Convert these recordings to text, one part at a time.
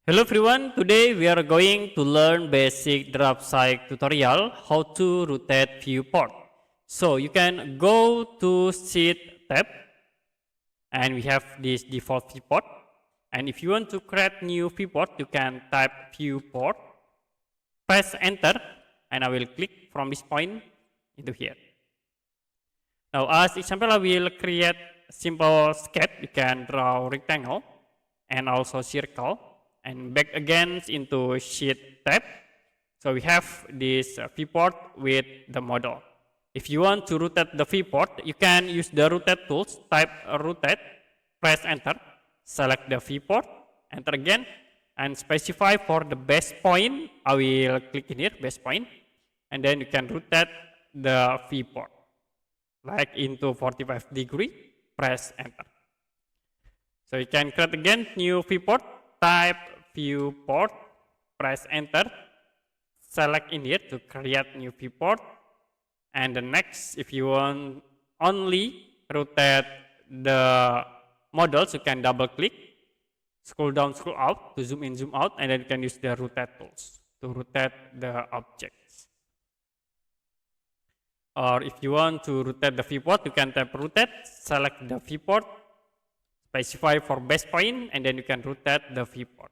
Hello everyone, today we are going to learn basic Draftsight tutorial how to rotate viewport. So you can go to Sheet tab and we have this default viewport, and if you want to create new viewport you can type viewport, press enter, and I will click from this point into here. Now as example I will create simple sketch. You can draw rectangle and also circle, and back again into Sheet tab. So we have this viewport with the model. If you want to rotate the viewport, you can use the rotate tools, type rotate, press enter, select the viewport, enter again, and specify for the base point. I will click in here, base point, and then you can rotate the viewport, like into 45 degree, press enter. So you can create again new viewport, type viewport, press enter, select in here to create new viewport, and the next, if you want only rotate the models, you can double click, scroll down, scroll out to zoom in, zoom out, and then you can use the rotate tools to rotate the objects. Or if you want to rotate the viewport, you can tap rotate, select the viewport, specify for base point, and then you can rotate the viewport.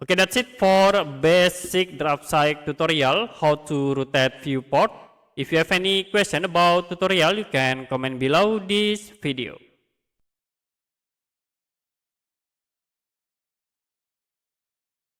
Okay, that's it for basic Draftsight tutorial how to rotate viewport. If you have any question about tutorial, you can comment below this video.